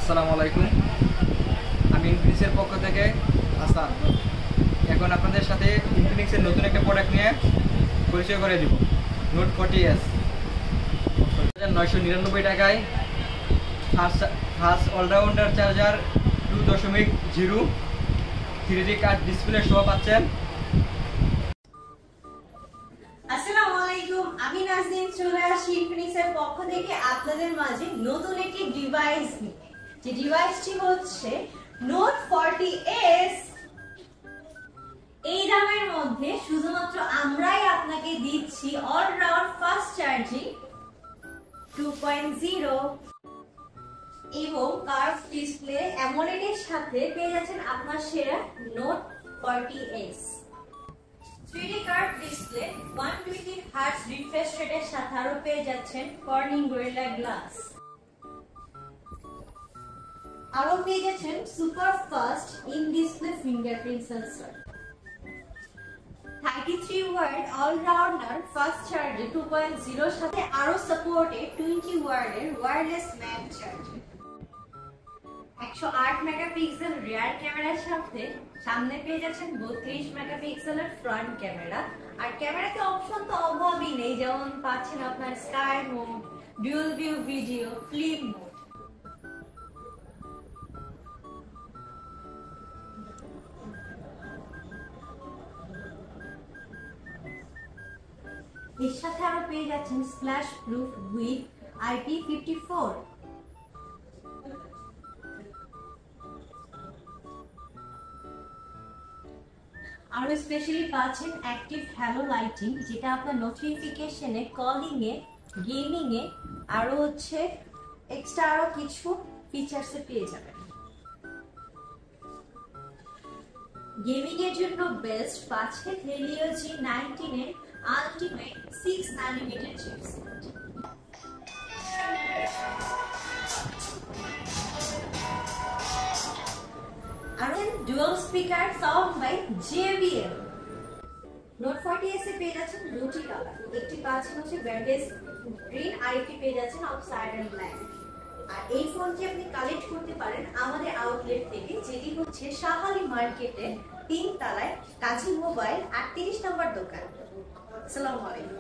আসসালামু আলাইকুম। আমি ইনফিনিক্সের পক্ষ থেকে হাসান। এখন আপনাদের সাথে ইনফিনিক্সের নতুন একটা প্রোডাক্ট নিয়ে পরিচয় করে দিব। নোট 40S 999 টাকায় ফাস্ট অলরাউন্ডার চার্জার 2.0 3D কাট ডিসপ্লে সহ পাচ্ছেন। আসসালামু আলাইকুম, আমি নাজনীন চলে আসি ইনফিনিক্সের পক্ষ থেকে আপনাদের মাঝে নতুন একটি ডিভাইস নিয়ে। যে ডিভাইসটি হচ্ছে নোট 40S। এই দামের মধ্যে শুধুমাত্র আমরাই আপনাকে দিচ্ছি অলরাউন্ড ফাস্ট চার্জিং 2.0 এবং কার্ভ ডিসপ্লে অ্যামোলেড এর সাথে পেয়ে যাচ্ছেন আপনার সেরা note 40S। 3D curve display 120 hertz refresh রেটের সাথে আরো পেয়ে যাচ্ছেন কর্নিং গরিলা গ্লাস। আরো পেয়ে যাচ্ছেন super fast in display fingerprint sensor. 33 watt allrounder fast charger 2.0 সাথে আরো সাপোর্টেড 20 ওয়াটের wireless man charger. 108 megapixel rear ক্যামেরার সাথে সামনে পেয়ে যাচ্ছেন 32 মেগাপিক্সেলের ফ্রন্ট ক্যামেরা। আর ক্যামেরাতে অপশন তো অভাবই নেই, যেমন পাচ্ছেন আপনার sky mode, dual view video, flip mode. এর সাথে আরো পেয়ে যাচ্ছেন স্প্ল্যাশ প্রুফ উইথ IP54। আরো স্পেশালি পাচ্ছেন অ্যাক্টিভ হ্যালো লাইটিং, যেটা আপনার নোটিফিকেশনে, কলিং এ, গেমিং এ আরো হচ্ছে এক্সট্রা আরো কিছু ফিচারস পেয়ে যাবেন। গেমিং এর জন্য বেস্ট পাচ্ছেন Helio G19 এর আলটিমেট 6 নানোমিটার চিপসেট। আর dual speaker sound by JBL। Note 40S এ পেয়ে যাচ্ছেন দুটি কালার, একটি পাচ্ছেন হচ্ছে ব্যান্ডেজ গ্রিন, আরেকটি পেয়ে যাচ্ছেন অফসাইড এন্ড ব্ল্যাক। আর এই ফোনটি আপনি কালেক্ট করতে পারেন আমাদের আউটলেট থেকে, যেটি হচ্ছে শাহালি মার্কেটে 3 তলায় কাজী মোবাইল 38 নম্বর দোকান। আসসালামু আলাইকুম।